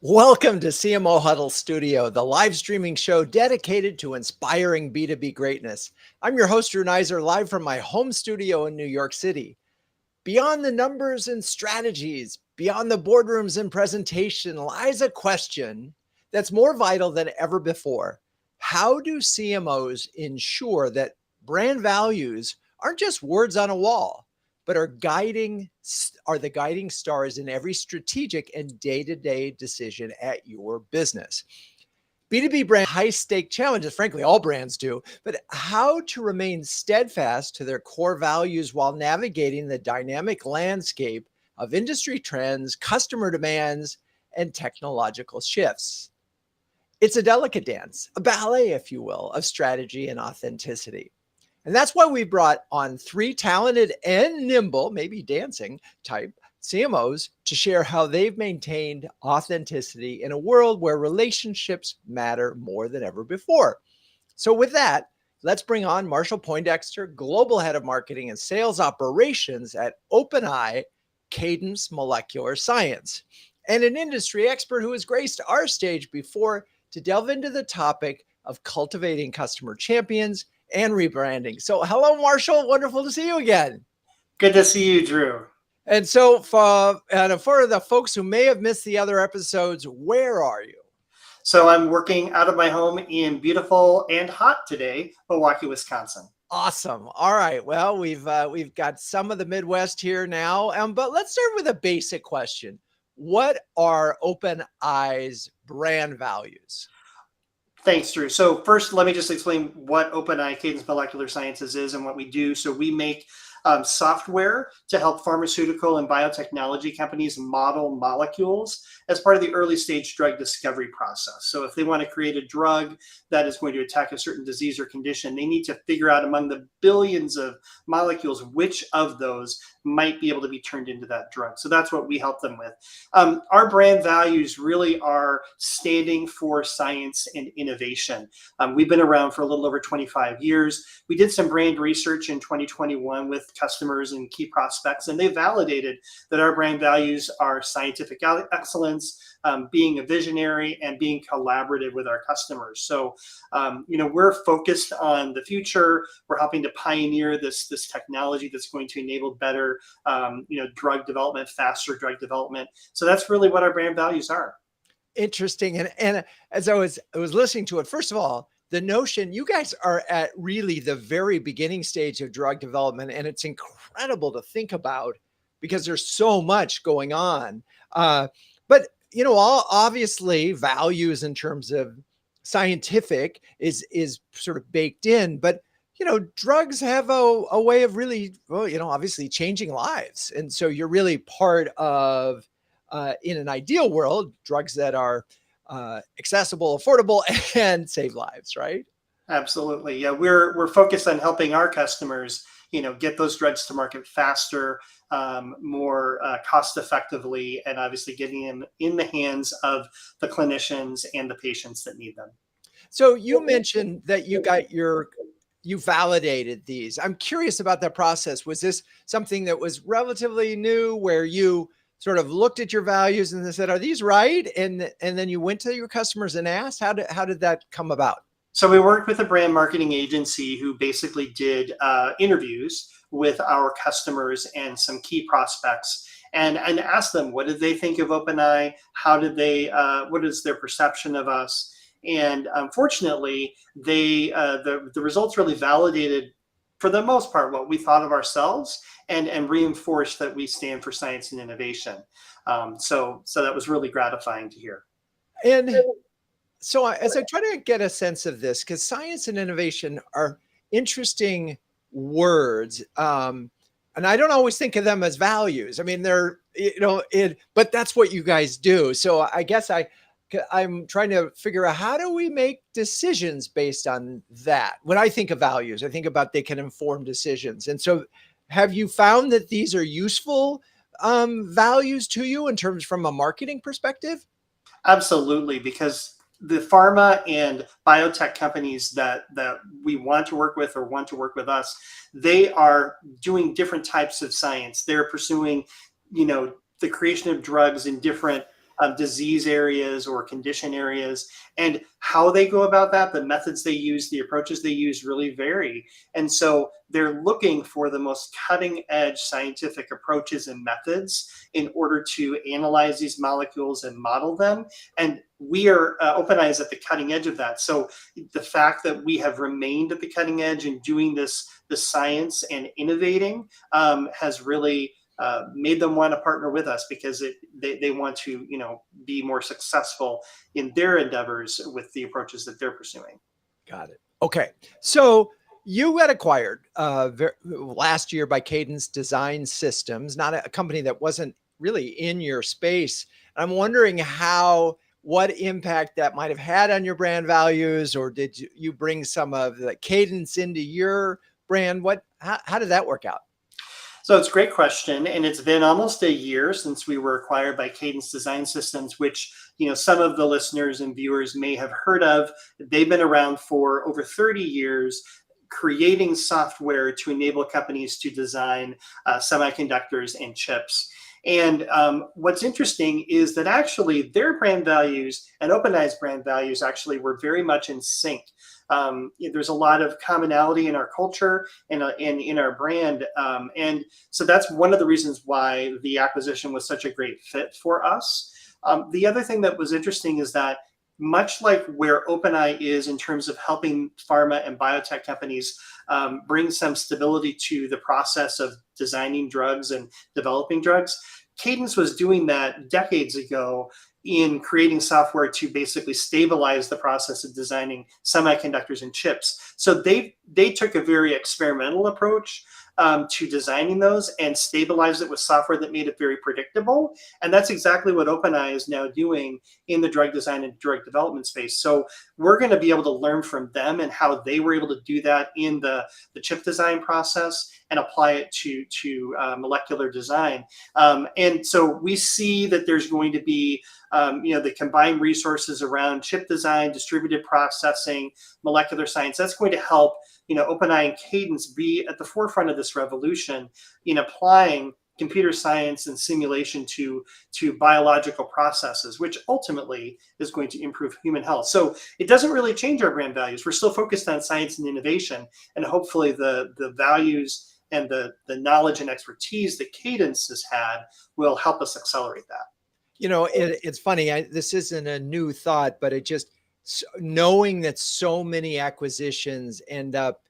Welcome to CMO Huddles Studio, the live streaming show dedicated to inspiring B2B greatness. I'm your host, Drew Neiser, live from my home studio in New York City. Beyond the numbers and strategies, beyond the boardrooms and presentation, lies a question that's more vital than ever before. How do CMOs ensure that brand values aren't just words on a wall, but are the guiding stars in every strategic and day-to-day decision at your business? B2B brand high stake challenges, frankly, all brands do, but how to remain steadfast to their core values while navigating the dynamic landscape of industry trends, customer demands, and technological shifts. It's a delicate dance, a ballet, if you will, of strategy and authenticity. And that's why we brought on three talented and nimble, maybe dancing type CMOs to share how they've maintained authenticity in a world where relationships matter more than ever before. So with that, let's bring on Marshall Poindexter, Global Head of Marketing and Sales Operations at OpenEye Cadence Molecular Science, and an industry expert who has graced our stage before to delve into the topic of cultivating customer champions and rebranding. So hello, Marshall. Wonderful to see you again. Good to see you, Drew. And so for the folks who may have missed the other episodes, where are you? So I'm working out of my home in beautiful and hot today, Milwaukee, Wisconsin. Awesome. All right. Well, we've got some of the Midwest here now, but let's start with a basic question. What are OpenEye's brand values? Thanks, Drew. So first, let me just explain what OpenEye Cadence Molecular Sciences is and what we do. So we make software to help pharmaceutical and biotechnology companies model molecules as part of the early stage drug discovery process. So if they want to create a drug that is going to attack a certain disease or condition, they need to figure out among the billions of molecules which of those might be able to be turned into that drug. So that's what we help them with. Our brand values really are standing for science and innovation. We've been around for a little over 25 years. We did some brand research in 2021 with customers and key prospects, and they validated that our brand values are scientific excellence, being a visionary, and being collaborative with our customers. So, we're focused on the future. We're helping to pioneer this technology that's going to enable better, drug development, faster drug development. So that's really what our brand values are. Interesting. And as I was listening to it, first of all, the notion you guys are at really the very beginning stage of drug development, and it's incredible to think about because there's so much going on. But obviously values in terms of scientific is sort of baked in, but drugs have a way of really, obviously changing lives. And so you're really part of, in an ideal world, drugs that are accessible, affordable, and save lives, right? Absolutely. Yeah, we're focused on helping our customers, get those drugs to market faster, more cost effectively, and obviously getting them in the hands of the clinicians and the patients that need them. So you mentioned that you validated these. I'm curious about that process. Was this something that was relatively new where you sort of looked at your values and they said, are these right? And then you went to your customers and asked, how did that come about? So we worked with a brand marketing agency who basically did interviews with our customers and some key prospects and asked them, what did they think of OpenEye? What is their perception of us? And unfortunately, the results really validated, for the most part, what we thought of ourselves and reinforced that we stand for science and innovation. So that was really gratifying to hear. And so as I try to get a sense of this, because science and innovation are interesting words, and I don't always think of them as values. I mean, but that's what you guys do. So I guess I'm trying to figure out, how do we make decisions based on that? When I think of values, I think about they can inform decisions. And so have you found that these are useful values to you in terms from a marketing perspective? Absolutely, because the pharma and biotech companies that we want to work with or want to work with us, they are doing different types of science. They're pursuing, the creation of drugs in different disease areas or condition areas. And how they go about that, the methods they use, the approaches they use really vary. And so they're looking for the most cutting edge scientific approaches and methods in order to analyze these molecules and model them. And we are, OpenEye is at the cutting edge of that. So the fact that we have remained at the cutting edge and doing the science and innovating has really made them want to partner with us, because they want to, be more successful in their endeavors with the approaches that they're pursuing. Got it. Okay. So you got acquired last year by Cadence Design Systems, not a company that wasn't really in your space. I'm wondering what impact that might have had on your brand values, or did you bring some of the Cadence into your brand? How did that work out? So it's a great question. And it's been almost a year since we were acquired by Cadence Design Systems, which, some of the listeners and viewers may have heard of. They've been around for over 30 years, creating software to enable companies to design semiconductors and chips. And what's interesting is that actually their brand values and OpenEye's brand values actually were very much in sync. There's a lot of commonality in our culture and in our brand. And so that's one of the reasons why the acquisition was such a great fit for us. The other thing that was interesting is that, much like where OpenEye is in terms of helping pharma and biotech companies bring some stability to the process of designing drugs and developing drugs, Cadence was doing that decades ago in creating software to basically stabilize the process of designing semiconductors and chips. So they took a very experimental approach to designing those and stabilized it with software that made it very predictable. And that's exactly what OpenEye is now doing in the drug design and drug development space. So we're going to be able to learn from them and how they were able to do that in the chip design process and apply it to molecular design. And so we see that there's going to be the combined resources around chip design, distributed processing, molecular science. That's going to help OpenEye and Cadence be at the forefront of this revolution in applying computer science and simulation to biological processes, which ultimately is going to improve human health. So it doesn't really change our brand values. We're still focused on science and innovation, and hopefully the values and the knowledge and expertise that Cadence has had will help us accelerate that. It's funny. This isn't a new thought, but knowing that so many acquisitions end up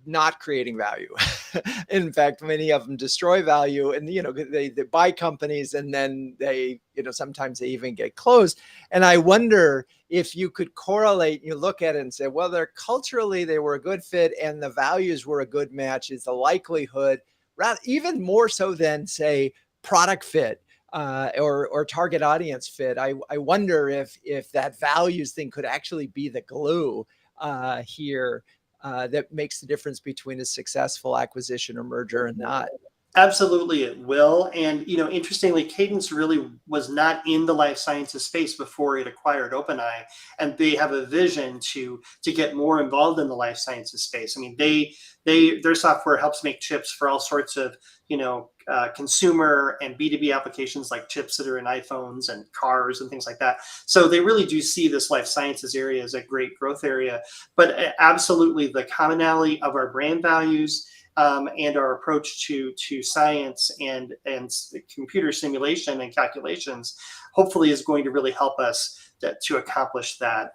not creating value. In fact, many of them destroy value, and they buy companies, and then they sometimes they even get closed. And I wonder if you could correlate, you look at it and say, well, they're culturally they were a good fit and the values were a good match. Is the likelihood even more so than, say, product fit or target audience fit? I wonder if that values thing could actually be the glue here that makes the difference between a successful acquisition or merger and not. Absolutely, it will. And interestingly, Cadence really was not in the life sciences space before it acquired OpenEye, and they have a vision to get more involved in the life sciences space. I mean, their software helps make chips for all sorts of consumer and B2B applications, like chips that are in iPhones and cars and things like that. So they really do see this life sciences area as a great growth area. But absolutely, the commonality of our brand values and our approach to science and computer simulation and calculations, hopefully, is going to really help us to accomplish that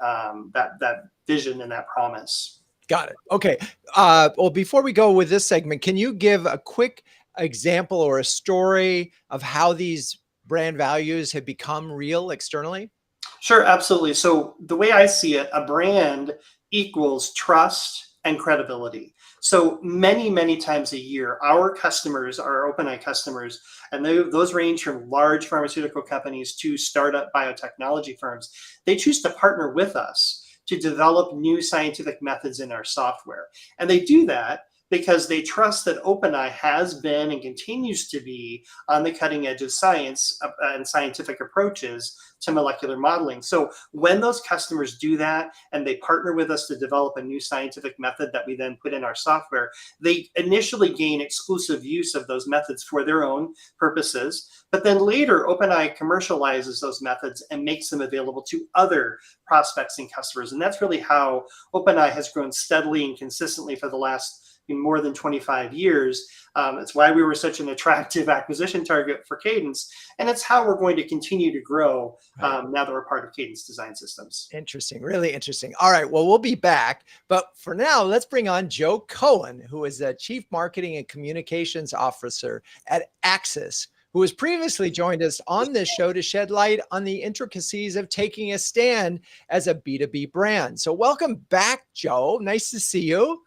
vision and that promise. Got it. Okay. Well, before we go with this segment, can you give a quick example or a story of how these brand values have become real externally? Sure, absolutely. So the way I see it, a brand equals trust and credibility. So many times a year, our customers, our OpenEye customers, and those range from large pharmaceutical companies to startup biotechnology firms, they choose to partner with us to develop new scientific methods in our software. And they do that because they trust that OpenEye has been and continues to be on the cutting edge of science and scientific approaches to molecular modeling. So when those customers do that and they partner with us to develop a new scientific method that we then put in our software, they initially gain exclusive use of those methods for their own purposes. But then later, OpenEye commercializes those methods and makes them available to other prospects and customers. And that's really how OpenEye has grown steadily and consistently for the last more than 25 years. It's why we were such an attractive acquisition target for Cadence. And it's how we're going to continue to grow now that we're part of Cadence Design Systems. Interesting, really interesting. All right, well, we'll be back. But for now, let's bring on Joe Cohen, who is a Chief Marketing and Communications Officer at Axis, who has previously joined us on this show to shed light on the intricacies of taking a stand as a B2B brand. So welcome back, Joe. Nice to see you.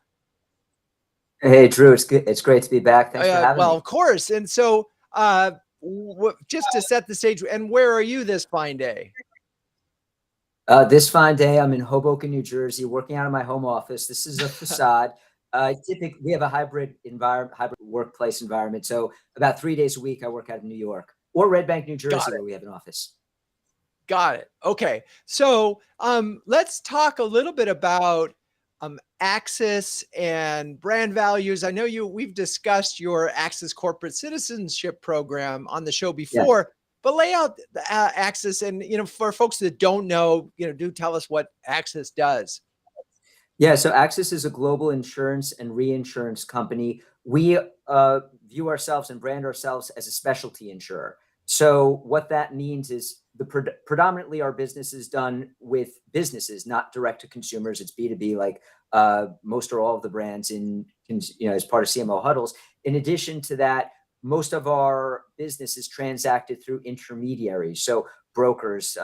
Hey, Drew, it's good. It's great to be back. Thanks for having me. Well, of course. And so just to set the stage, and where are you this fine day? This fine day, I'm in Hoboken, New Jersey, working out of my home office. This is a facade. Typically, we have a hybrid workplace environment. So about 3 days a week, I work out of New York or Red Bank, New Jersey, where we have an office. Got it. Okay. So let's talk a little bit about Axis and brand values. I know we've discussed your Axis corporate citizenship program on the show before, but lay out the Axis and, for folks that don't know, do tell us what Axis does. Yeah. So Axis is a global insurance and reinsurance company. We view ourselves and brand ourselves as a specialty insurer. So what that means is predominantly our business is done with businesses, not direct to consumers. It's B2B, like most or all of the brands as part of CMO Huddles. In addition to that, most of our business is transacted through intermediaries. So brokers,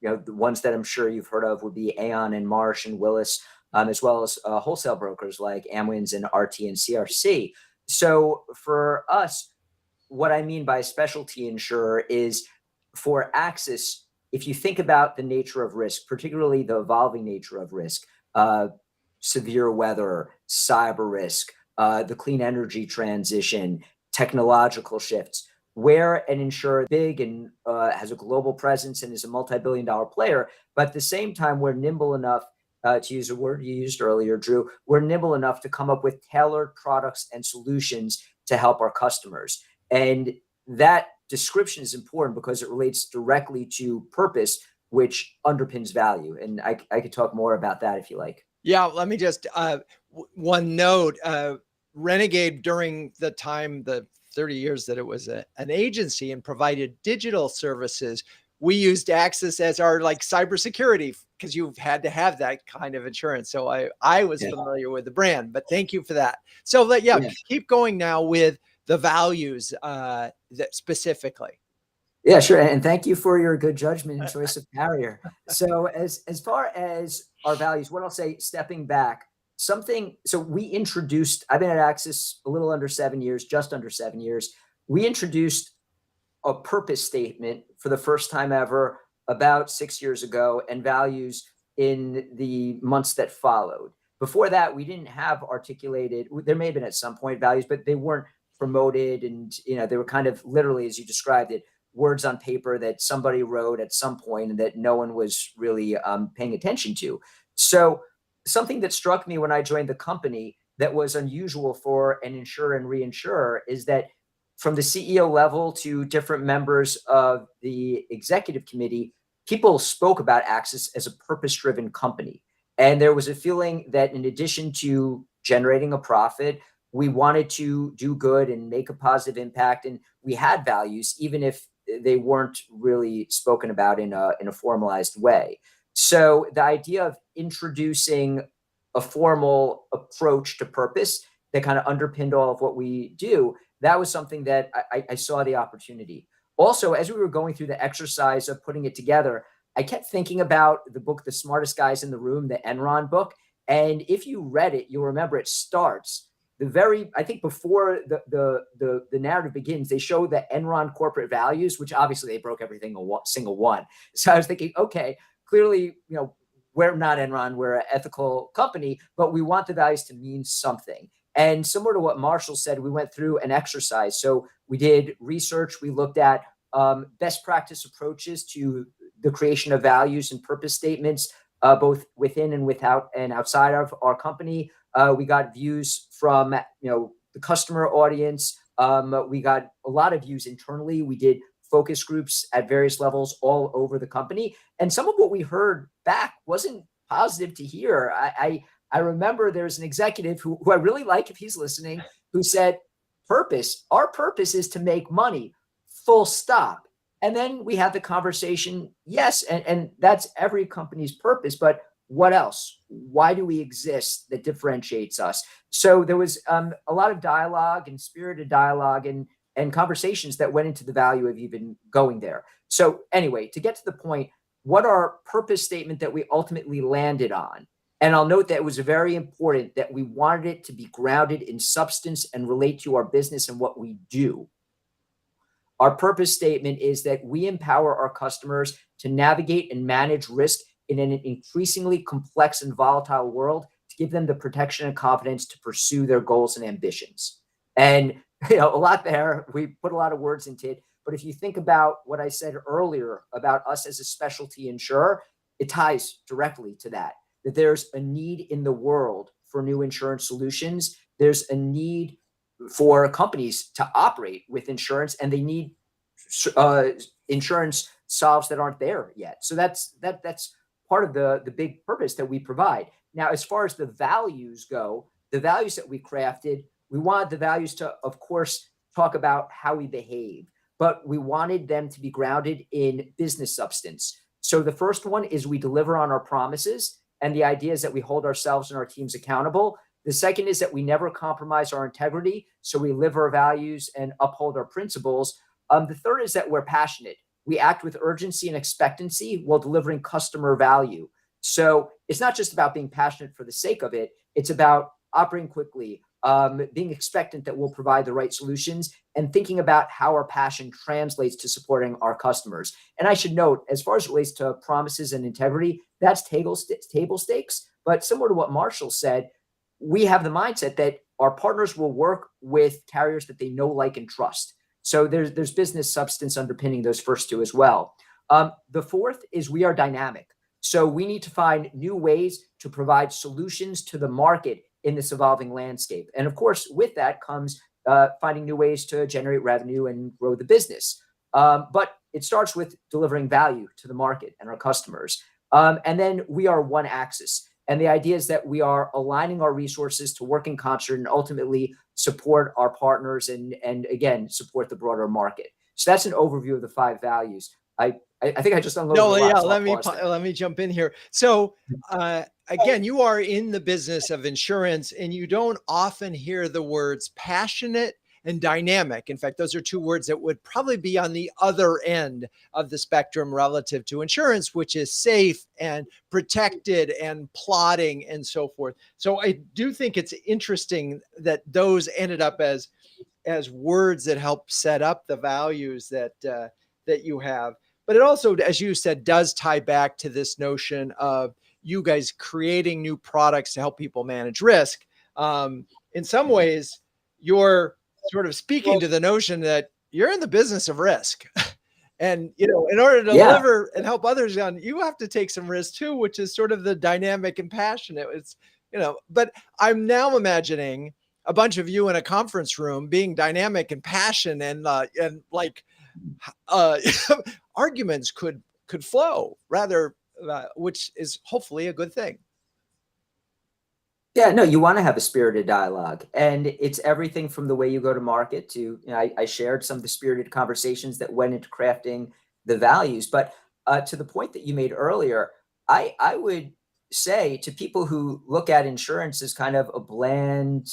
the ones that I'm sure you've heard of would be Aon and Marsh and Willis, as well as wholesale brokers like Amwins and RT and CRC. So for us, what I mean by specialty insurer is, for Axis, if you think about the nature of risk, particularly the evolving nature of risk, severe weather, cyber risk, the clean energy transition, technological shifts, where an insurer is big and has a global presence and is a multi-billion-dollar player, but at the same time, we're nimble enough, to use a word you used earlier, Drew, we're nimble enough to come up with tailored products and solutions to help our customers. And that description is important because it relates directly to purpose, which underpins value. And I could talk more about that if you like. Yeah, let me just, one note, Renegade, during the time, the 30 years that it was an agency and provided digital services, we used Axis as our cybersecurity, because you've had to have that kind of insurance. So I was familiar with the brand, but thank you for that. So keep going now with the values that specifically. Yeah, sure. And thank you for your good judgment and choice of carrier. So as far as our values, what I'll say, stepping back, so we introduced, I've been at Axis a little under 7 years, just under 7 years. We introduced a purpose statement for the first time ever about 6 years ago, and values in the months that followed. Before that, we didn't have articulated, there may have been at some point values, but they weren't promoted. And, they were kind of literally, as you described it, words on paper that somebody wrote at some point and that no one was really paying attention to. So something that struck me when I joined the company that was unusual for an insurer and reinsurer is that from the CEO level to different members of the executive committee, people spoke about Axis as a purpose-driven company. And there was a feeling that in addition to generating a profit, we wanted to do good and make a positive impact. And we had values, even if they weren't really spoken about in a formalized way. So the idea of introducing a formal approach to purpose that kind of underpinned all of what we do, that was something that I saw the opportunity. Also, as we were going through the exercise of putting it together, I kept thinking about the book, The Smartest Guys in the Room, the Enron book. And if you read it, you'll remember it starts I think before the narrative begins, they show the Enron corporate values, which obviously they broke every single one. So I was thinking, okay, clearly, we're not Enron, we're an ethical company, but we want the values to mean something. And similar to what Marshall said, we went through an exercise. So we did research. We looked at best practice approaches to the creation of values and purpose statements, both within and without and outside of our company. We got views from the customer audience. We got a lot of views internally. We did focus groups at various levels all over the company. And some of what we heard back wasn't positive to hear. I remember there's an executive who I really like, if he's listening, who said, our purpose is to make money, full stop. And then we had the conversation, yes, and that's every company's purpose, but what else? Why do we exist that differentiates us? So there was a lot of dialogue and spirited dialogue and conversations that went into the value of even going there. So anyway, to get to the point, what our purpose statement that we ultimately landed on, and I'll note that it was very important that we wanted it to be grounded in substance and relate to our business and what we do. Our purpose statement is that we empower our customers to navigate and manage risk in an increasingly complex and volatile world, to give them the protection and confidence to pursue their goals and ambitions. And a lot there, we put a lot of words into it. But if you think about what I said earlier about us as a specialty insurer, it ties directly to that there's a need in the world for new insurance solutions. There's a need for companies to operate with insurance, and they need insurance solves that aren't there yet. So that's part of the big purpose that we provide. Now, as far as the values go, the values that we crafted, we wanted the values to, of course, talk about how we behave, but we wanted them to be grounded in business substance. So the first one is we deliver on our promises, and the idea is that we hold ourselves and our teams accountable. The second is that we never compromise our integrity, so we live our values and uphold our principles. The third is that we're passionate. We act with urgency and expectancy while delivering customer value. So it's not just about being passionate for the sake of it. It's about operating quickly, being expectant that we'll provide the right solutions, and thinking about how our passion translates to supporting our customers. And I should note, as far as it relates to promises and integrity, that's table stakes. But similar to what Marshall said, we have the mindset that our partners will work with carriers that they know, like, and trust. So there's business substance underpinning those first two as well. The fourth is we are dynamic. So we need to find new ways to provide solutions to the market in this evolving landscape. And of course, with that comes finding new ways to generate revenue and grow the business. But it starts with delivering value to the market and our customers. And then we are one axis. And the idea is that we are aligning our resources to work in concert and ultimately support our partners and again, support the broader market. So that's an overview of the 5 values. I think I just unloaded a lot. Yeah, So let me jump in here. So again, you are in the business of insurance, and you don't often hear the words passionate and dynamic. In fact, those are 2 words that would probably be on the other end of the spectrum relative to insurance, which is safe and protected and plodding and so forth. So I do think it's interesting that those ended up as words that help set up the values that you have. But it also, as you said, does tie back to this notion of you guys creating new products to help people manage risk. In some ways, you're sort of speaking to the notion that you're in the business of risk. And, in order to deliver and help others on, you have to take some risk too, which is sort of the dynamic and passionate. It's, but I'm now imagining a bunch of you in a conference room being dynamic and passionate and like arguments could flow rather, which is hopefully a good thing. Yeah, no, you want to have a spirited dialogue, and it's everything from the way you go to market to, I shared some of the spirited conversations that went into crafting the values. But to the point that you made earlier, I would say to people who look at insurance as kind of a bland,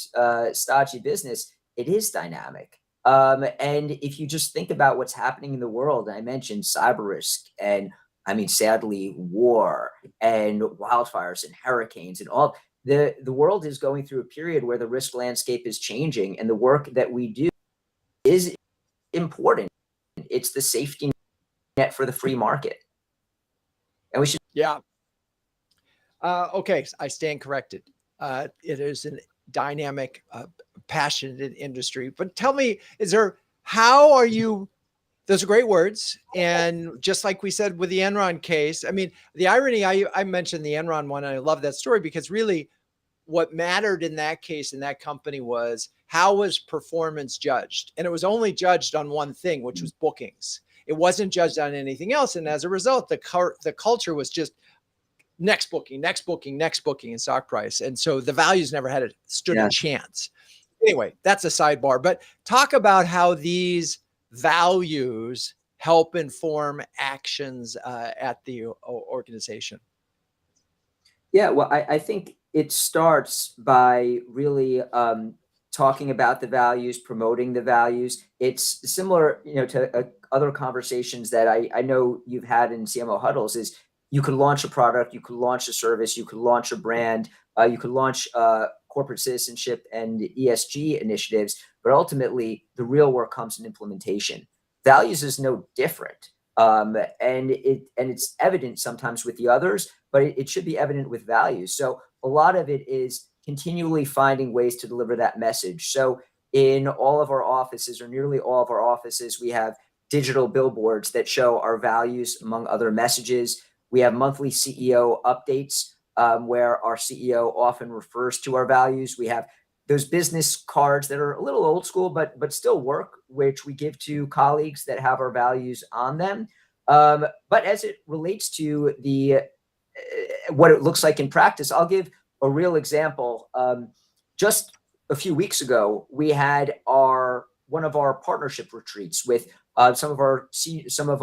stodgy business, it is dynamic. And if you just think about what's happening in the world, I mentioned cyber risk and sadly, war and wildfires and hurricanes and all. The world is going through a period where the risk landscape is changing, and the work that we do is important. It's the safety net for the free market. And we should. Yeah. Okay. I stand corrected. It is dynamic, passionate industry. But tell me, how are you? Those are great words. And just like we said with the Enron case, I mean, the irony, I mentioned the Enron one, and I love that story because really what mattered in that case in that company was how was performance judged? And it was only judged on one thing, which was bookings. It wasn't judged on anything else. And as a result, the culture was just next booking, next booking, next booking in stock price. And so the values never stood a chance. Anyway, that's a sidebar, but talk about how these values help inform actions at the organization. Yeah, well, I think it starts by really talking about the values, promoting the values. It's similar, to other conversations that I know you've had in CMO Huddles. Is you could launch a product, you could launch a service, you could launch a brand, you could launch corporate citizenship and ESG initiatives, but ultimately the real work comes in implementation. Values is no different. And it's evident sometimes with the others, but it should be evident with values. So a lot of it is continually finding ways to deliver that message. So in all of our offices, or nearly all of our offices, we have digital billboards that show our values among other messages. We have monthly CEO updates where our CEO often refers to our values. We have those business cards that are a little old school, but still work, which we give to colleagues that have our values on them. But as it relates to what it looks like in practice, I'll give a real example. Just a few weeks ago, we had one of our partnership retreats with some of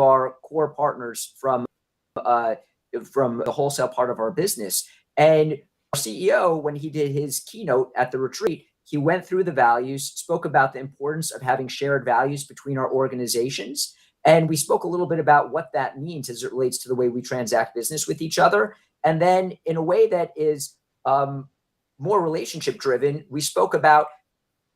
our core partners from the wholesale part of our business. And our CEO, when he did his keynote at the retreat, he went through the values, spoke about the importance of having shared values between our organizations. And we spoke a little bit about what that means as it relates to the way we transact business with each other. And then in a way that is more relationship driven, we spoke about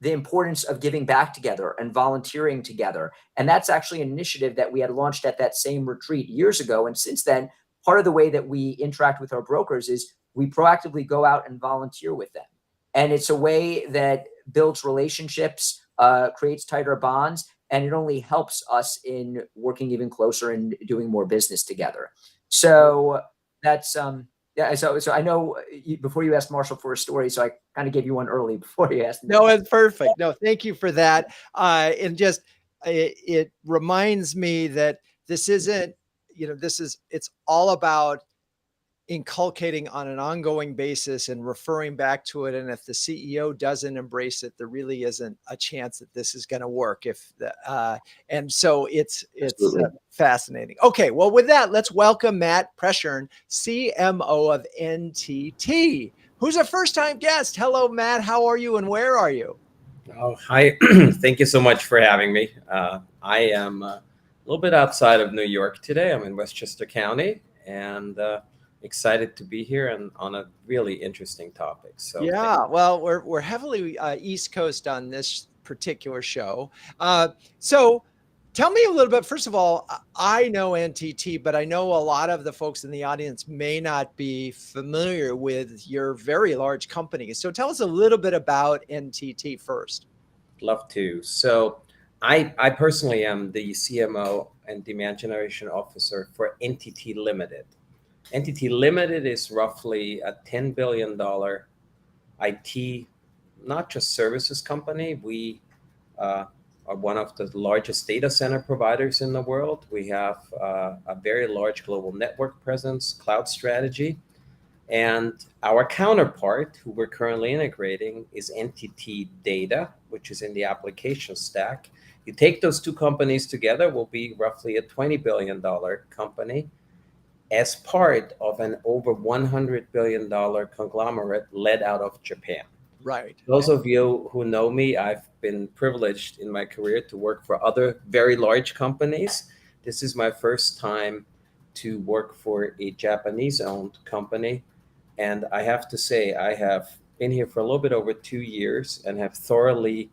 the importance of giving back together and volunteering together. And that's actually an initiative that we had launched at that same retreat years ago. And since then, part of the way that we interact with our brokers is we proactively go out and volunteer with them. And it's a way that builds relationships, creates tighter bonds, and it only helps us in working even closer and doing more business together. So that's yeah. So I know before you asked Marshall for a story, so I kind of gave you one early before you asked me. No, it's perfect. No, thank you for that. And just it reminds me that this isn't, it's all about inculcating on an ongoing basis and referring back to it. And if the CEO doesn't embrace it, there really isn't a chance that this is going to work. And so it's fascinating. Okay, well, with that, let's welcome Matt Preschern, CMO of NTT, who's a first-time guest. Hello, Matt. How are you and where are you? Oh, hi. Thank you so much for having me. I am a little bit outside of New York today. I'm in Westchester County, and excited to be here and on a really interesting topic. So yeah, well, we're heavily East Coast on this particular show. So tell me a little bit. First of all, I know NTT, but I know a lot of the folks in the audience may not be familiar with your very large company. So tell us a little bit about NTT first. Love to. So I personally am the CMO and Demand Generation Officer for NTT Limited. NTT Limited is roughly a $10 billion IT, not just services company. We are one of the largest data center providers in the world. We have a very large global network presence, cloud strategy. And our counterpart, who we're currently integrating, is NTT Data, which is in the application stack. You take those two companies together, will be roughly a $20 billion company, as part of an over $100 billion conglomerate led out of Japan. Right. Those of you who know me, I've been privileged in my career to work for other very large companies. This is my first time to work for a Japanese-owned company. And I have to say, I have been here for a little bit over 2 years and have thoroughly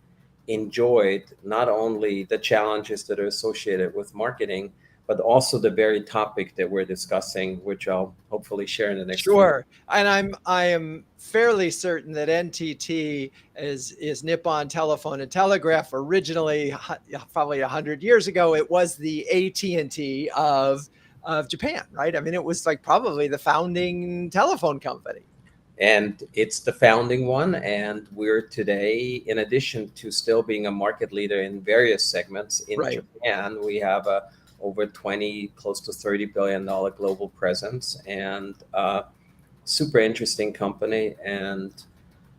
enjoyed not only the challenges that are associated with marketing, but also the very topic that we're discussing, which I'll hopefully share in the next few. Sure. And I am fairly certain that NTT is Nippon Telephone and Telegraph. Originally, probably 100 years ago, it was the AT&T of Japan, right? I mean, it was like probably the founding telephone company. And it's the founding one. And we're today, in addition to still being a market leader in various segments in Right. Japan, we have a over 20, close to $30 billion global presence, and super interesting company. And,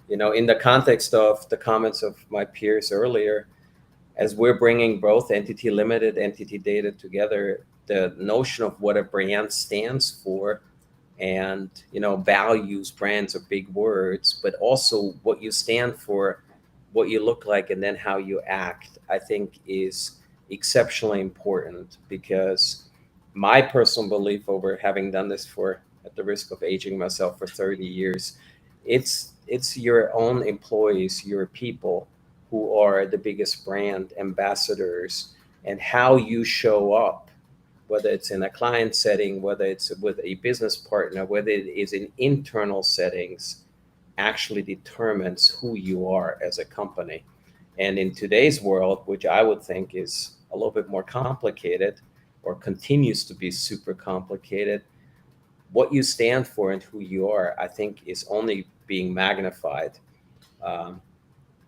you know, in the context of the comments of my peers earlier, as we're bringing both Entity Limited, Entity Data together, the notion of what a brand stands for and, you know, values, brands are big words, but also what you stand for, what you look like, and then how you act, I think is exceptionally important, because my personal belief, over having done this for, at the risk of aging myself, for 30 years, it's your own employees, your people, who are the biggest brand ambassadors, and how you show up, whether it's in a client setting, whether it's with a business partner, whether it is in internal settings, actually determines who you are as a company. And in today's world, which I would think is a little bit more complicated, or continues to be super complicated, what you stand for and who you are, I think, is only being magnified.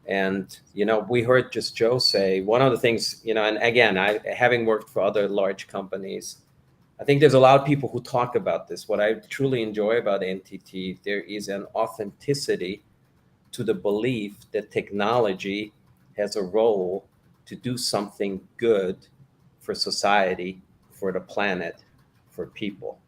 And, you know, we heard just Joe say one of the things, you know, and again, having worked for other large companies, I think there's a lot of people who talk about this. What I truly enjoy about NTT, there is an authenticity to the belief that technology has a role to do something good for society, for the planet, for people.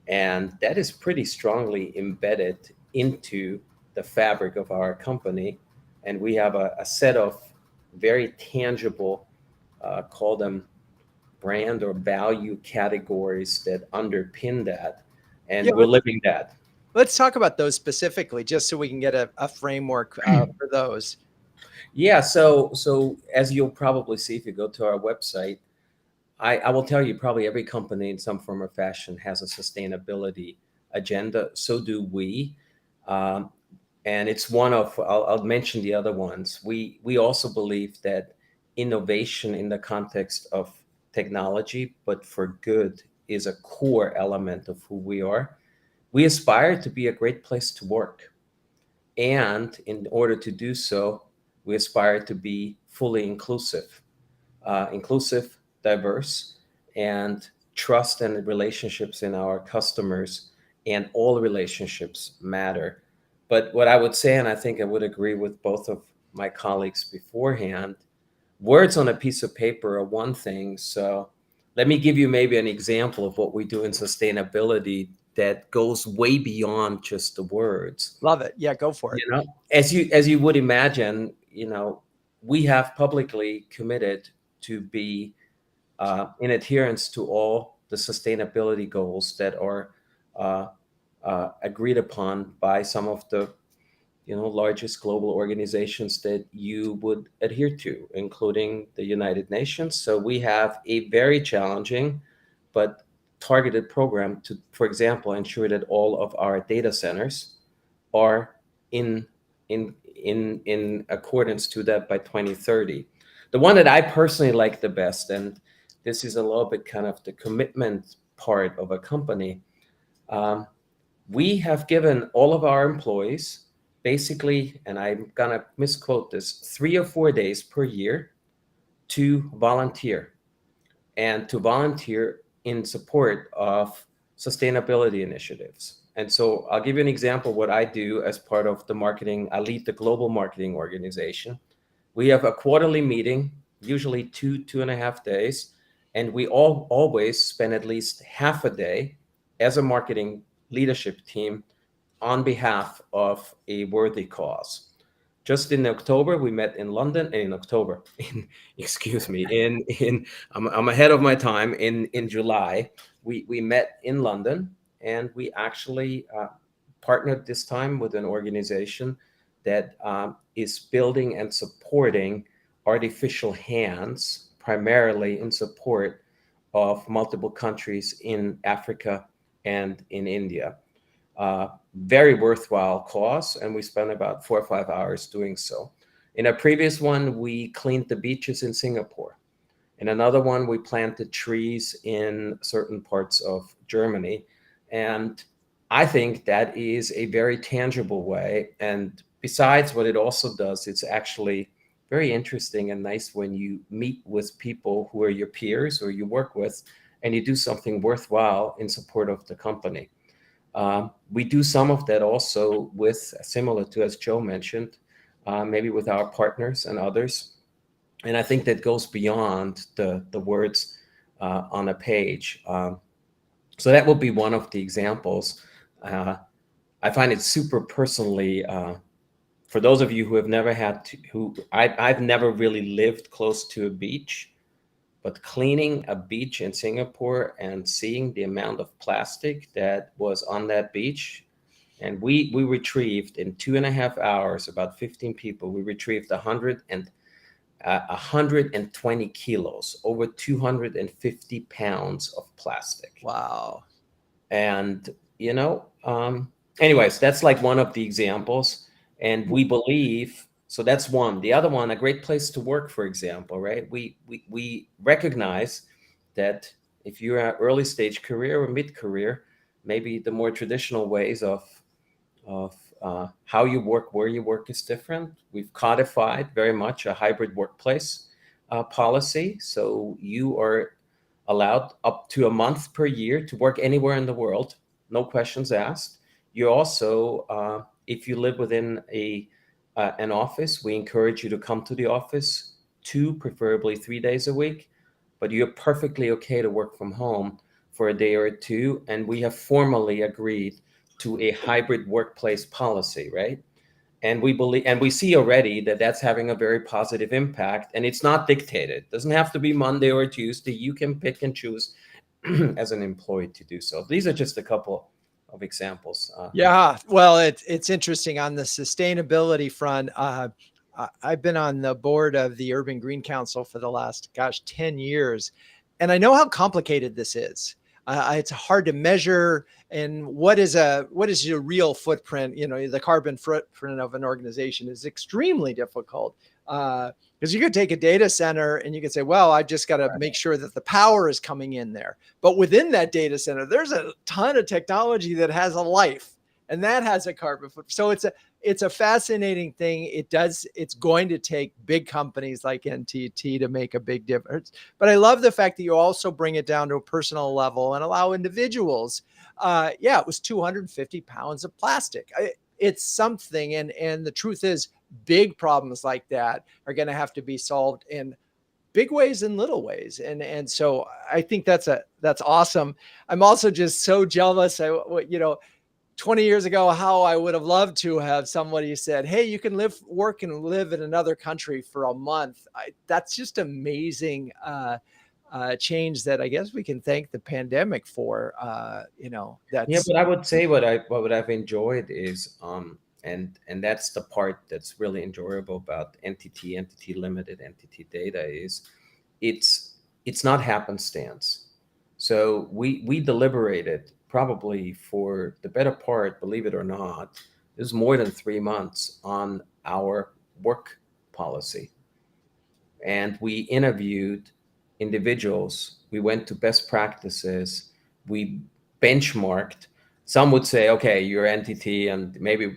And that is pretty strongly embedded into the fabric of our company. And we have a set of very tangible, call them brand or value categories that underpin that. And Yeah, we're living that. let's talk about those specifically, just so we can get a framework for those. Yeah, so as you'll probably see if you go to our website, I will tell you, probably every company in some form or fashion has a sustainability agenda. So do we. And it's one of, I'll mention the other ones. We also believe that innovation in the context of technology, but for good, is a core element of who we are. We aspire to be a great place to work. And in order to do so, we aspire to be fully inclusive, diverse, and trust and relationships in our customers, and all relationships matter. But what I would say, and I think I would agree with both of my colleagues beforehand, words on a piece of paper are one thing. So let me give you maybe an example of what we do in sustainability that goes way beyond just the words. Love it. Yeah, go for it. You know, as you would imagine, you know, we have publicly committed to be in adherence to all the sustainability goals that are agreed upon by some of the, you know, largest global organizations that you would adhere to, including the United Nations. So we have a very challenging but targeted program to, for example, ensure that all of our data centers are in accordance to that by 2030. The one that I personally like the best, and this is a little bit kind of the commitment part of a company, we have given all of our employees basically, and I'm gonna misquote this, 3 or 4 days per year to volunteer, and to volunteer in support of sustainability initiatives. And so I'll give you an example of what I do as part of the marketing. I lead the global marketing organization. We have a quarterly meeting, usually 2.5 days, and we always spend at least half a day as a marketing leadership team on behalf of a worthy cause. Just in October, we met in London. I'm ahead of my time. In July, we met in London, and we actually partnered this time with an organization that is building and supporting artificial hands, primarily in support of multiple countries in Africa and in India. Very worthwhile cause, and we spent about 4 or 5 hours doing so. In a previous one, we cleaned the beaches in Singapore. In another one, we planted trees in certain parts of Germany. And I think that is a very tangible way. And besides what it also does, it's actually very interesting and nice when you meet with people who are your peers or you work with, and you do something worthwhile in support of the company. We do some of that also with, similar to, as Joe mentioned, maybe with our partners and others. And I think that goes beyond the words on a page. So that would be one of the examples. I find it super personally, for those of you who have never had to, I've never really lived close to a beach, but cleaning a beach in Singapore and seeing the amount of plastic that was on that beach, and we retrieved in 2.5 hours, about 15 people, we retrieved 120 kilos, over 250 pounds of plastic. Wow. And, anyways, that's like one of the examples. And we believe, so that's one. The other one, a great place to work, for example, right? We recognize that if you're at early stage career or mid-career, maybe the more traditional ways of how you work, where you work is different. We've codified very much a hybrid workplace policy. So you are allowed up to a month per year to work anywhere in the world, no questions asked. You also, if you live within an office, we encourage you to come to the office 2, preferably 3 days a week, but you're perfectly okay to work from home for a day or two. And we have formally agreed to a hybrid workplace policy, right? And we believe, and we see already that that's having a very positive impact, and it's not dictated. It doesn't have to be Monday or Tuesday. You can pick and choose as an employee to do so. These are just a couple of examples. Yeah, well, it's interesting on the sustainability front. I've been on the board of the Urban Green Council for the last, 10 years, and I know how complicated this is. It's hard to measure, and what is your real footprint? The carbon footprint of an organization is extremely difficult, because you could take a data center and you could say, well, I just got to make sure that the power is coming in there. But within that data center, there's a ton of technology that has a life, and that has a carbon footprint. So it's a fascinating thing. It's going to take big companies like NTT to make a big difference. But I love the fact that you also bring it down to a personal level and allow individuals. It was 250 pounds of plastic. It's something. And the truth is, big problems like that are going to have to be solved in big ways and little ways. And so I think that's awesome. I'm also just so jealous. 20 years ago, how I would have loved to have somebody said, hey, you can work and live in another country for a month. That's just amazing change that I guess we can thank the pandemic for. But I would say what I've enjoyed is, and that's the part that's really enjoyable about entity limited, entity data is it's not happenstance. So we deliberated probably for the better part, believe it or not, it was more than 3 months on our work policy. And we interviewed individuals. We went to best practices. We benchmarked. Some would say, okay, your entity, and maybe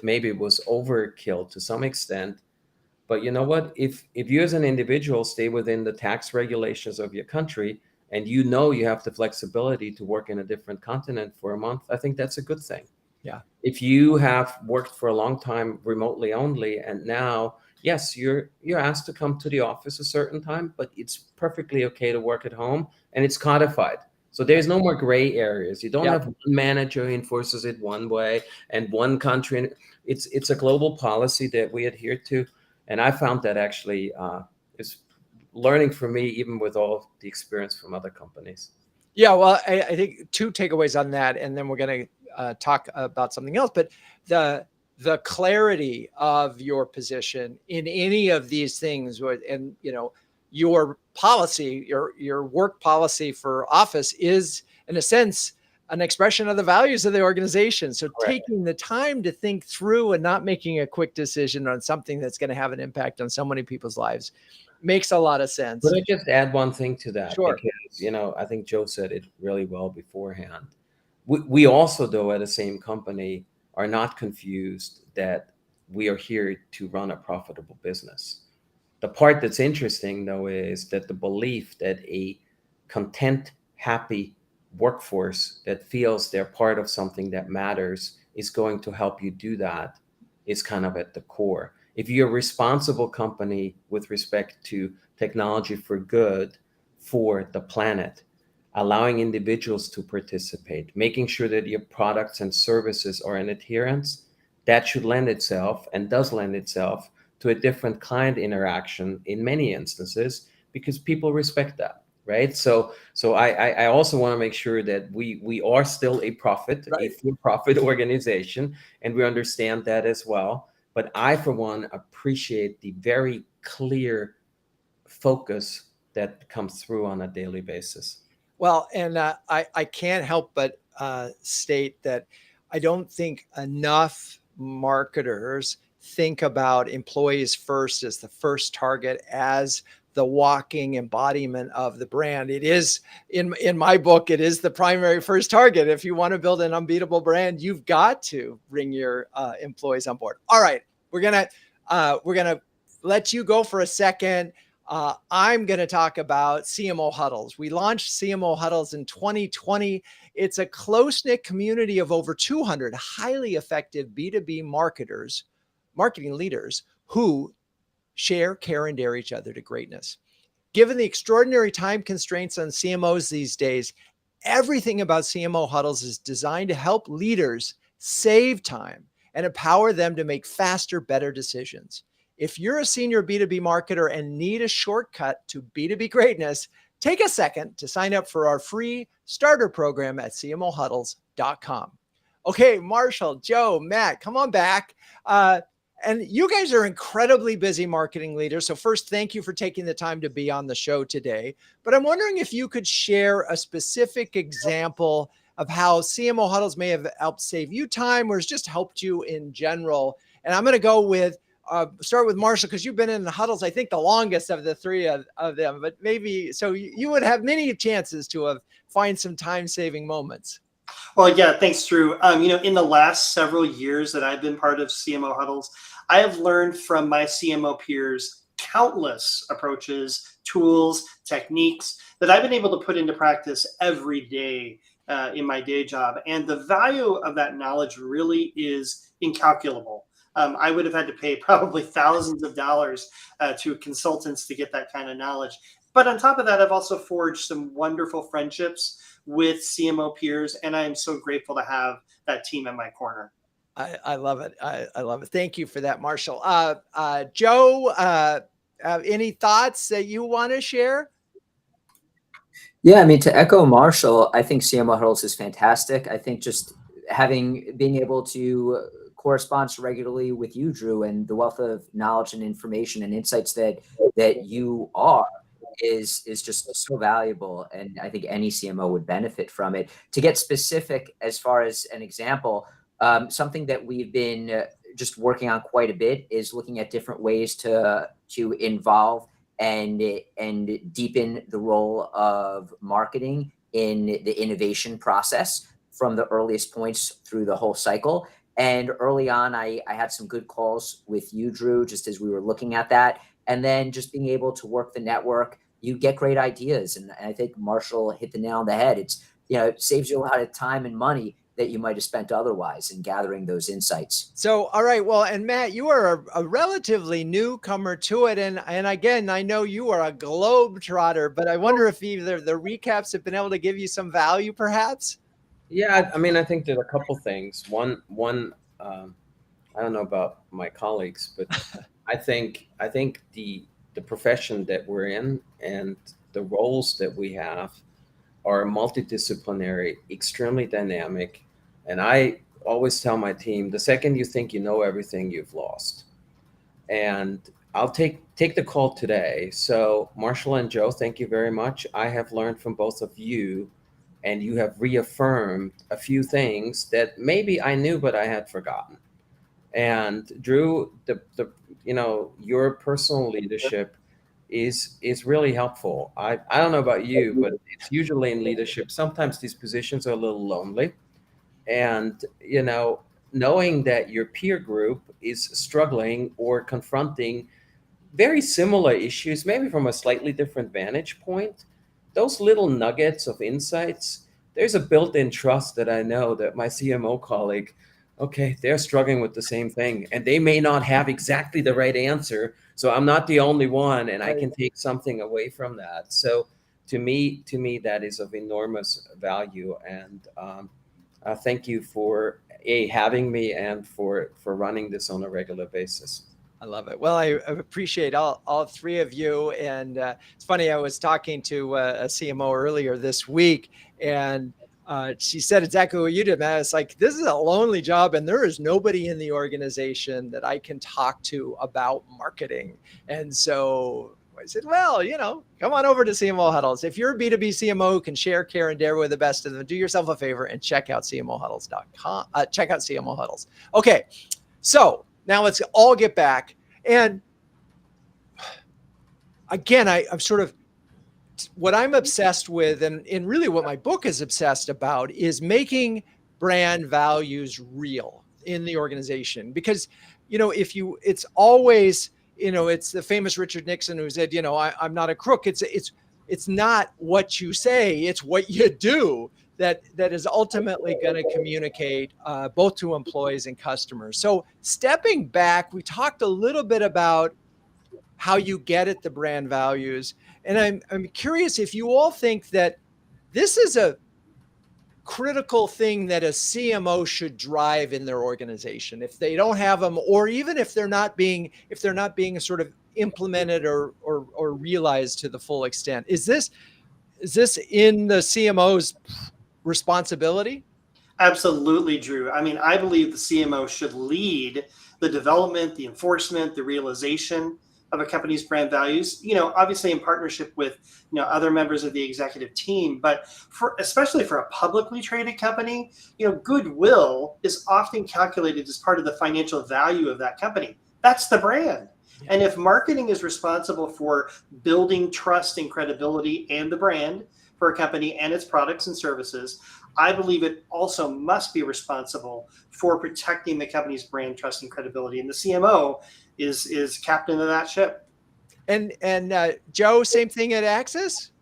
maybe it was overkill to some extent. But you know what? If you as an individual stay within the tax regulations of your country, and you have the flexibility to work in a different continent for a month, I think that's a good thing. Yeah. If you have worked for a long time remotely only, and now, yes, you're asked to come to the office a certain time, but it's perfectly okay to work at home, and it's codified. So there's no more gray areas. You don't have one manager who enforces it one way and one country. It's a global policy that we adhere to. And I found that actually is learning for me, even with all the experience from other companies. Yeah, well, I think 2 takeaways on that, and then we're going to talk about something else. But the clarity of your position in any of these things, and your policy, your work policy for office is, in a sense, an expression of the values of the organization. So taking the time to think through and not making a quick decision on something that's going to have an impact on so many people's lives makes a lot of sense. Could I just add one thing to that? Sure. Because, I think Joe said it really well beforehand. We also, though, at the same company are not confused that we are here to run a profitable business. The part that's interesting, though, is that the belief that a content, happy workforce that feels they're part of something that matters is going to help you do that is kind of at the core. If you're a responsible company with respect to technology for good for the planet, allowing individuals to participate, making sure that your products and services are in adherence, that should lend itself and does lend itself to a different client interaction in many instances because people respect that, right? So I also want to make sure that we are still a for-profit organization, and we understand that as well. But I, for one, appreciate the very clear focus that comes through on a daily basis. Well, and I can't help but state that I don't think enough marketers think about employees first as the first target, as the walking embodiment of the brand. It is, in my book, it is the primary first target. If you want to build an unbeatable brand, you've got to bring your employees on board. All right, we're gonna let you go for a second. I'm going to talk about CMO Huddles. We launched CMO Huddles in 2020. It's a close-knit community of over 200 highly effective B2B marketing leaders who share, care, and dare each other to greatness. Given the extraordinary time constraints on CMOs these days, everything about CMO Huddles is designed to help leaders save time and empower them to make faster, better decisions. If you're a senior B2B marketer and need a shortcut to B2B greatness, take a second to sign up for our free starter program at cmohuddles.com. Okay, Marshall, Joe, Matt, come on back. And you guys are incredibly busy marketing leaders. So first, thank you for taking the time to be on the show today. But I'm wondering if you could share a specific example of how CMO Huddles may have helped save you time or has just helped you in general. And I'm going to go with start with Marshall, because you've been in the huddles, I think, the longest of the three of them, but maybe, so you would have many chances to find some time-saving moments. Well, yeah, thanks, Drew. In the last several years that I've been part of CMO Huddles, I have learned from my CMO peers countless approaches, tools, techniques that I've been able to put into practice every day in my day job. And the value of that knowledge really is incalculable. I would have had to pay probably thousands of dollars to consultants to get that kind of knowledge. But on top of that, I've also forged some wonderful friendships with CMO peers, and I am so grateful to have that team in my corner. I love it. I love it. Thank you for that, Marshall. Joe, any thoughts that you want to share? Yeah, I mean, to echo Marshall, I think CMO Huddles is fantastic. I think just being able to corresponds regularly with you, Drew, and the wealth of knowledge and information and insights that you are is just so valuable. And I think any CMO would benefit from it. To get specific, as far as an example, something that we've been just working on quite a bit is looking at different ways to involve and deepen the role of marketing in the innovation process from the earliest points through the whole cycle. And early on, I had some good calls with you, Drew, just as we were looking at that. And then just being able to work the network, you get great ideas. And I think Marshall hit the nail on the head. It saves you a lot of time and money that you might have spent otherwise in gathering those insights. So, all right. Well, and Matt, you are a relatively newcomer to it. And again, I know you are a globetrotter, but I wonder if either the recaps have been able to give you some value, perhaps? Yeah, I mean, I think there are a couple things. One, I don't know about my colleagues, but I think the profession that we're in and the roles that we have are multidisciplinary, extremely dynamic. And I always tell my team, the second you think you know everything, you've lost. And I'll take take the call today. So Marshall and Joe, thank you very much. I have learned from both of you, and you have reaffirmed a few things that maybe I knew, but I had forgotten. And Drew, your personal leadership is really helpful. I don't know about you, but it's usually in leadership. Sometimes these positions are a little lonely. And, knowing that your peer group is struggling or confronting very similar issues, maybe from a slightly different vantage point, those little nuggets of insights, there's a built-in trust that I know that my CMO colleague, okay, they're struggling with the same thing, and they may not have exactly the right answer. So I'm not the only one, and I can take something away from that. So to me, that is of enormous value. And thank you for having me and for running this on a regular basis. I love it. Well, I appreciate all three of you. And it's funny, I was talking to a CMO earlier this week, and she said exactly what you did, Matt. It's like, this is a lonely job, and there is nobody in the organization that I can talk to about marketing. And so I said, well, come on over to CMO Huddles. If you're a B2B CMO who can share, care, and dare with the best of them, do yourself a favor and check out CMOHuddles.com. Check out CMO Huddles. Okay, so now let's all get back. And again, I'm sort of, what I'm obsessed with, and really what my book is obsessed about, is making brand values real in the organization. Because, it's always, it's the famous Richard Nixon who said, I'm not a crook. It's not what you say, it's what you do that is ultimately going to communicate both to employees and customers. So stepping back, we talked a little bit about how you get at the brand values. And I'm curious if you all think that this is a critical thing that a CMO should drive in their organization. If they don't have them, or even if they're not being sort of implemented or realized to the full extent, is this in the CMO's responsibility? Absolutely, Drew. I mean, I believe the CMO should lead the development, the enforcement, the realization of a company's brand values, obviously in partnership with, other members of the executive team. But especially for a publicly traded company, goodwill is often calculated as part of the financial value of that company. That's the brand. Yeah. And if marketing is responsible for building trust and credibility and the brand for a company and its products and services, I believe it also must be responsible for protecting the company's brand, trust, and credibility. And the CMO is captain of that ship. And Joe, same thing at Axis?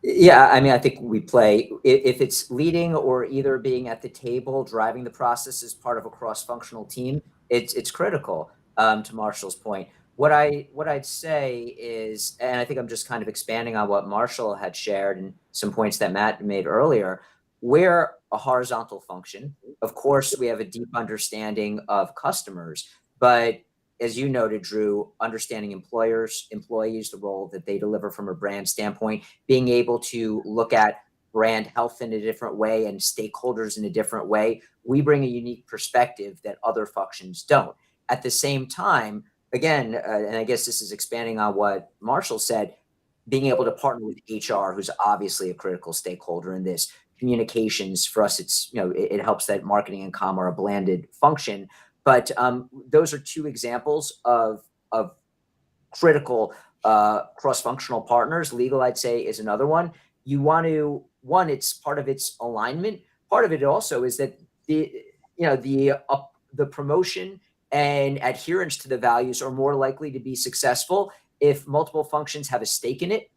Yeah, I mean, I think we play, if it's leading or either being at the table, driving the process as part of a cross-functional team, it's critical, to Marshall's point. What I'd say is, and I think I'm just kind of expanding on what Marshall had shared and some points that Matt made earlier, we're a horizontal function. Of course, we have a deep understanding of customers, but as you noted, Drew, understanding employees, the role that they deliver from a brand standpoint, being able to look at brand health in a different way and stakeholders in a different way, we bring a unique perspective that other functions don't. At the same time, again, and I guess this is expanding on what Marshall said, being able to partner with HR, who's obviously a critical stakeholder in this. Communications, for us, it's, it helps that marketing and comm are a blended function. But those are two examples of critical cross-functional partners. Legal, I'd say, is another one. You want to, it's part of its alignment. Part of it also is that the promotion and adherence to the values are more likely to be successful if multiple functions have a stake in it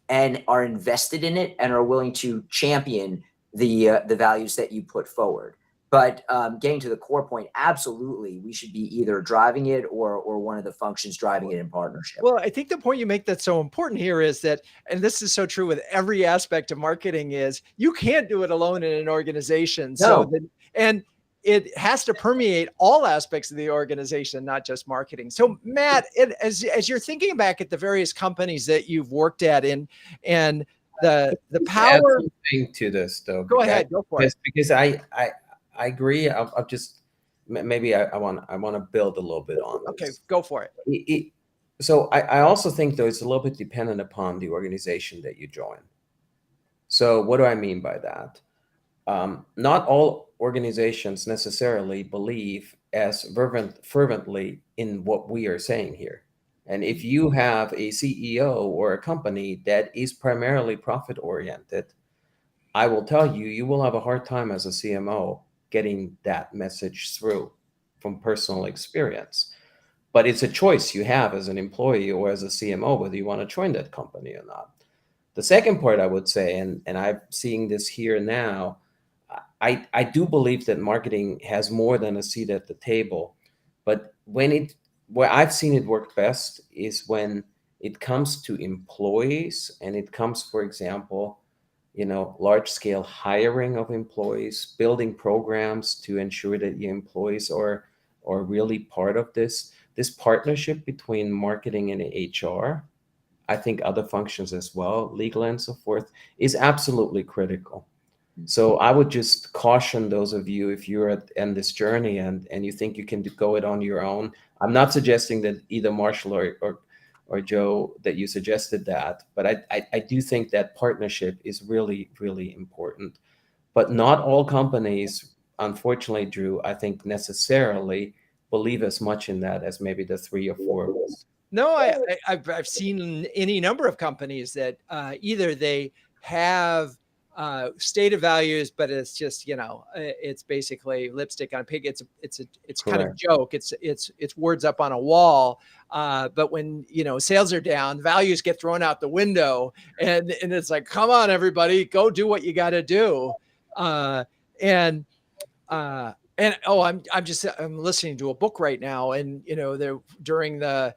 and are invested in it and are willing to champion the values that you put forward. But getting to the core point, absolutely, we should be either driving it or one of the functions driving it in partnership. Well, I think the point you make that's so important here is that, and this is so true with every aspect of marketing, is you can't do it alone in an organization. No. And it has to permeate all aspects of the organization, not just marketing. So Matt, as you're thinking back at the various companies that you've worked at and the power. Add something to this though. Go ahead, go for it. Because I agree. I'll just maybe I want to build a little bit on this. Okay, go for it. So I also think, though, it's a little bit dependent upon the organization that you join. So what do I mean by that? Not all organizations necessarily believe as fervently in what we are saying here. And if you have a CEO or a company that is primarily profit oriented, I will tell you, you will have a hard time as a CMO getting that message through from personal experience. But it's a choice you have as an employee or as a CMO, whether you want to join that company or not. The second part I would say, and I'm seeing this here now, I do believe that marketing has more than a seat at the table. But where I've seen it work best is when it comes to employees and it comes, for example, large scale hiring of employees, building programs to ensure that your employees are really part of this partnership between marketing and HR. I think other functions as well, legal and so forth, is absolutely critical. So I would just caution those of you, if you're in this journey and you think you can go it on your own. I'm not suggesting that either Marshall or Joe that you suggested that, but I do think that partnership is really, really important. But not all companies, unfortunately, Drew, I think necessarily believe as much in that as maybe the 3 or 4 of us. No, I've seen any number of companies that either they have stated values, but it's just, it's basically lipstick on a pig. It's kind of joke. It's words up on a wall. But when, sales are down, values get thrown out the window, and it's like, come on, everybody, go do what you got to do. I'm listening to a book right now, and during the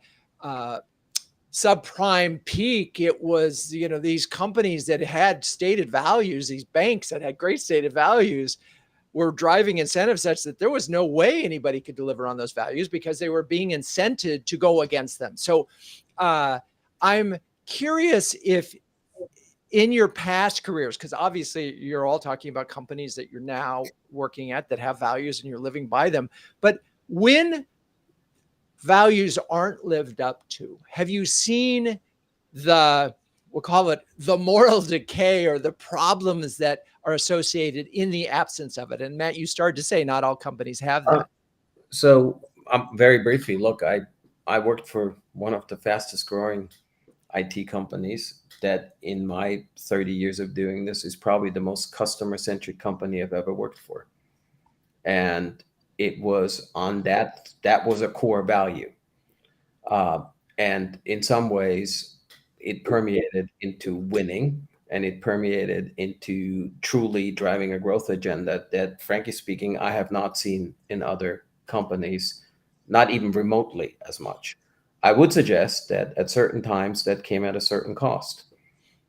subprime peak, it was, these companies that had stated values, these banks that had great stated values, were driving incentives such that there was no way anybody could deliver on those values because they were being incented to go against them. So I'm curious if in your past careers, because obviously you're all talking about companies that you're now working at that have values and you're living by them, but when values aren't lived up to, have you seen we'll call it the moral decay or the problems that are associated in the absence of it? And Matt, you started to say not all companies have that. So very briefly, look, I worked for one of the fastest growing IT companies that in my 30 years of doing this is probably the most customer-centric company I've ever worked for. And it was on that was a core value. And in some ways, it permeated into winning, and it permeated into truly driving a growth agenda that, frankly speaking, I have not seen in other companies, not even remotely as much. I would suggest that at certain times that came at a certain cost,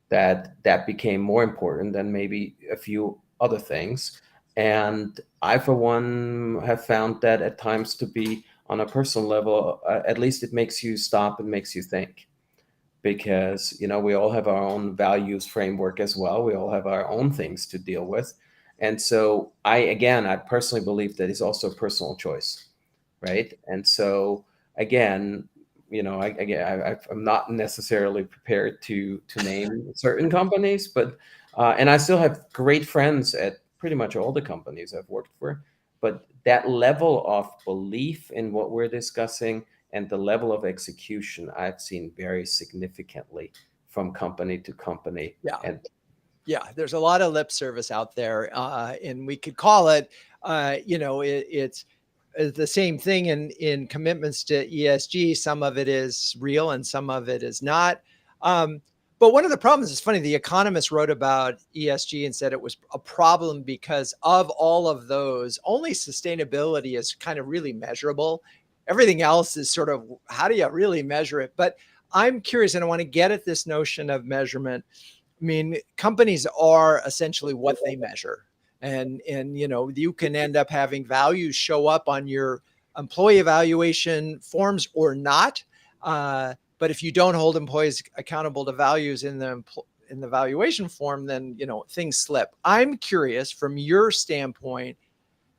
that became more important than maybe a few other things. And I, for one, have found that at times to be, on a personal level, at least it makes you stop and makes you think. Because, we all have our own values framework as well. We all have our own things to deal with. And so I personally believe that it's also a personal choice, right? And so again, I'm not necessarily prepared to name certain companies, but and I still have great friends at pretty much all the companies I've worked for. But that level of belief in what we're discussing and the level of execution, I've seen very significantly from company to company. Yeah, there's a lot of lip service out there, and we could call it, it's the same thing in commitments to ESG. Some of it is real and some of it is not. But one of the problems is funny. The Economist wrote about ESG and said it was a problem because of all of those, only sustainability is kind of really measurable. Everything else is sort of, how do you really measure it? But I'm curious, and I want to get at this notion of measurement. I mean, companies are essentially what they measure. And you can end up having values show up on your employee evaluation forms or not. But if you don't hold employees accountable to values in the valuation form, then things slip. I'm curious, from your standpoint,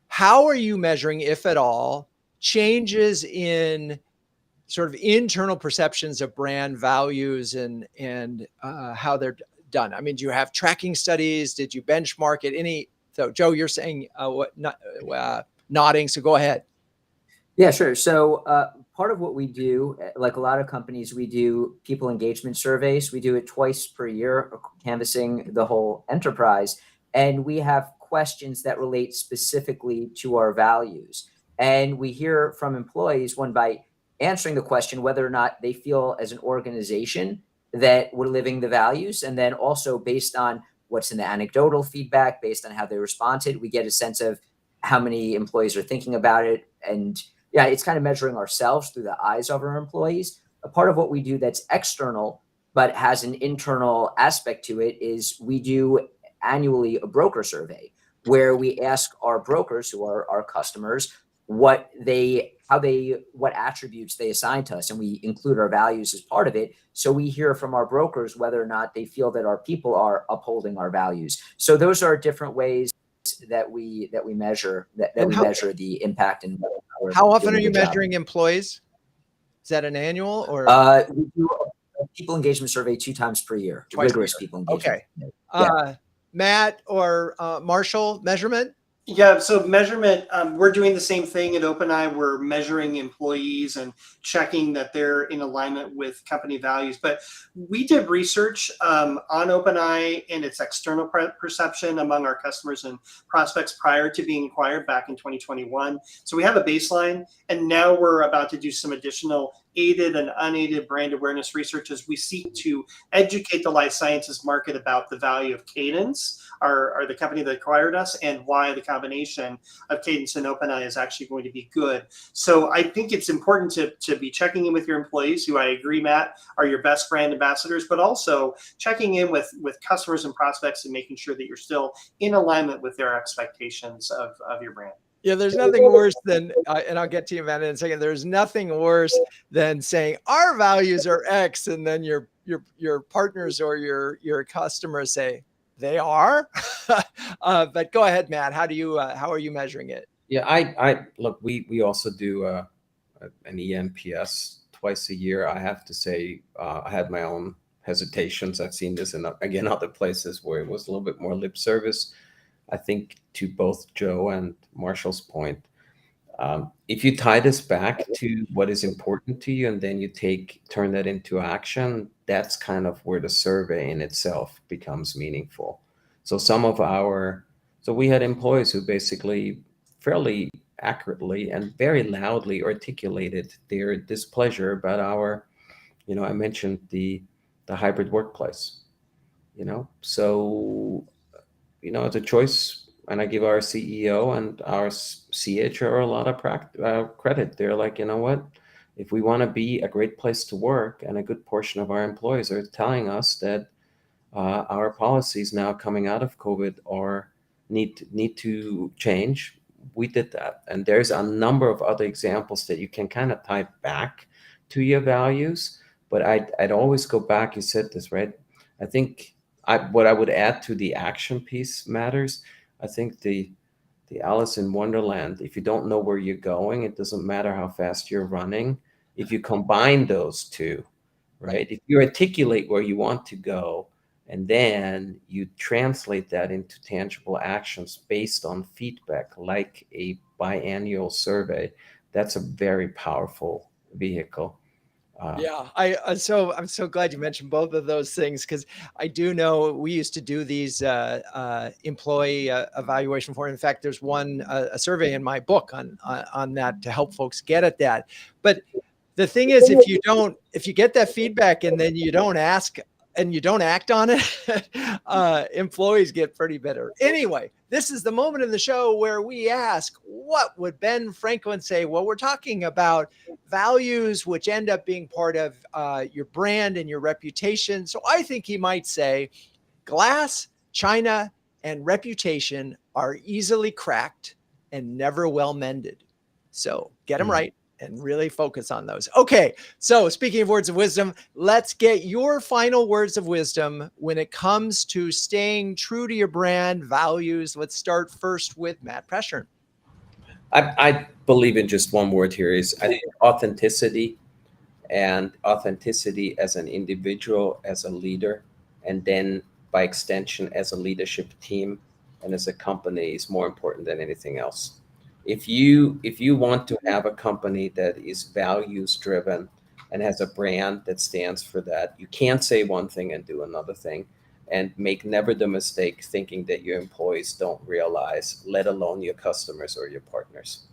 how are you measuring, if at all, changes in sort of internal perceptions of brand values and how they're done? I mean, do you have tracking studies? Did you benchmark it? So Joe, you're saying nodding, so go ahead. Yeah, sure. So part of what we do, like a lot of companies, we do people engagement surveys. We do it twice per year, canvassing the whole enterprise. And we have questions that relate specifically to our values. And we hear from employees, one, by answering the question, whether or not they feel as an organization that we're living the values. And then also based on what's in the anecdotal feedback, based on how they responded, we get a sense of how many employees are thinking about it. And yeah, it's kind of measuring ourselves through the eyes of our employees. A part of what we do that's external, but has an internal aspect to it, is we do annually a broker survey where we ask our brokers, who are our customers, what attributes they assign to us, and we include our values as part of it. So we hear from our brokers whether or not they feel that our people are upholding our values. So those are different ways that we measure measure the impact. And how often are you measuring employees? Is that an annual or? We do a people engagement survey 2 times per year. Twice Rigorous per year. people engagement. Okay. Yeah. Matt or Marshall, measurement? Yeah, so measurement, we're doing the same thing at OpenEye. We're measuring employees and checking that they're in alignment with company values. But we did research on OpenEye and its external perception among our customers and prospects prior to being acquired back in 2021. So we have a baseline, and now we're about to do some additional aided and unaided brand awareness research as we seek to educate the life sciences market about the value of Cadence, the company that acquired us, and why the combination of Cadence and OpenEye is actually going to be good. So I think it's important to be checking in with your employees, who I agree, Matt, are your best brand ambassadors, but also checking in with customers and prospects and making sure that you're still in alignment with their expectations of your brand. Yeah, there's nothing worse than, and I'll get to you, Matt, in a second. There's nothing worse than saying our values are X, and then your partners or your customers say they are. But go ahead, Matt. How are you measuring it? Yeah, I look. We also do an ENPS twice a year. I have to say, I had my own hesitations. I've seen this in again other places where it was a little bit more lip service. I think to both Joe and Marshall's point, if you tie this back to what is important to you and then you turn that into action, that's kind of where the survey in itself becomes meaningful. So we had employees who basically fairly accurately and very loudly articulated their displeasure about I mentioned the hybrid workplace, so it's a choice, and I give our CEO and our CHRO a lot of credit. They're like, you know what? If we want to be a great place to work, and a good portion of our employees are telling us that our policies now coming out of COVID need to change, we did that. And there's a number of other examples that you can kind of tie back to your values. But I'd always go back. You said this, right? I think what I would add to the action piece matters. I think the Alice in Wonderland, if you don't know where you're going, it doesn't matter how fast you're running. If you combine those two, right? If you articulate where you want to go, and then you translate that into tangible actions based on feedback, like a biannual survey, that's a very powerful vehicle. Yeah, I'm so glad you mentioned both of those things, because I do know we used to do these employee evaluation form. In fact, there's a survey in my book on that to help folks get at that. But the thing is, if you get that feedback and then you don't ask and you don't act on it, employees get pretty bitter. Anyway, this is the moment in the show where we ask, what would Ben Franklin say? Well, we're talking about values, which end up being part of your brand and your reputation. So I think he might say, glass, china, and reputation are easily cracked and never well mended. So get them right and really focus on those. Okay, so speaking of words of wisdom, let's get your final words of wisdom when it comes to staying true to your brand values. Let's start first with Matt Preschern. I believe in just one word here, is I think authenticity. and authenticity as an individual, as a leader, and then by extension as a leadership team and as a company is more important than anything else. If you want to have a company that is values driven and has a brand that stands for that, you can't say one thing and do another thing, and make never the mistake thinking that your employees don't realize, let alone your customers or your partners.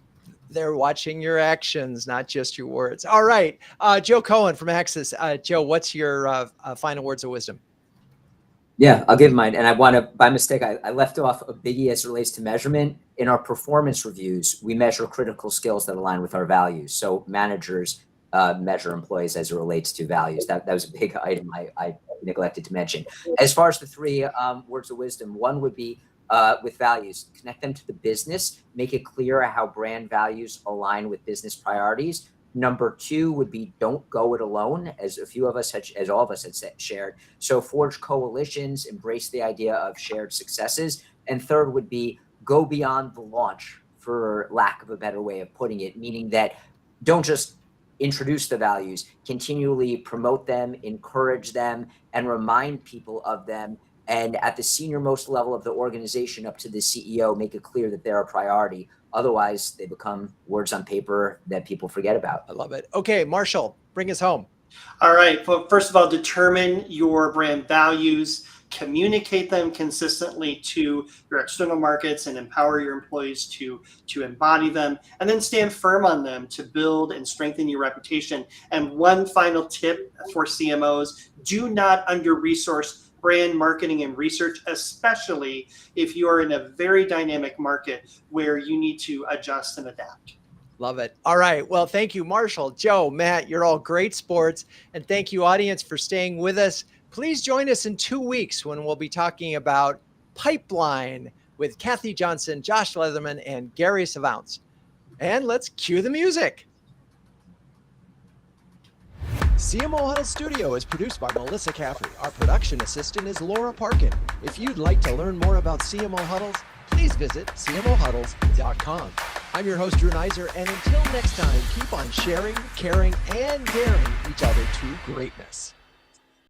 They're watching your actions, not just your words. All right. Joe Cohen from Axis. Joe, what's your final words of wisdom? Yeah, I'll give mine. And I want to, by mistake, I left off a biggie as it relates to measurement. In our performance reviews, we measure critical skills that align with our values. So managers measure employees as it relates to values. That was a big item I neglected to mention. As far as the three words of wisdom, one would be with values, connect them to the business, make it clear how brand values align with business priorities. Number two would be don't go it alone, as a few of us had, as all of us had shared. So forge coalitions, embrace the idea of shared successes. And third would be go beyond the launch, for lack of a better way of putting it, meaning that don't just introduce the values, continually promote them, encourage them, and remind people of them. And at the senior most level of the organization up to the CEO, make it clear that they're a priority. Otherwise, they become words on paper that people forget about. I love it. Okay, Marshall, bring us home. All right. Well, first of all, determine your brand values, communicate them consistently to your external markets, and empower your employees to embody them, and then stand firm on them to build and strengthen your reputation. And one final tip for CMOs, do not under-resource brand marketing and research, especially if you are in a very dynamic market where you need to adjust and adapt. Love it. All right. Well, thank you, Marshall, Joe, Matt. You're all great sports. And thank you, audience, for staying with us. Please join us in 2 weeks when we'll be talking about pipeline with Kathy Johnson, Josh Leatherman, and Gary Savants. And let's cue the music. CMO Huddles Studio is produced by Melissa Caffrey. Our production assistant is Laura Parkin. If you'd like to learn more about CMO Huddles, please visit cmohuddles.com. I'm your host, Drew Neiser, and until next time, keep on sharing, caring, and daring each other to greatness.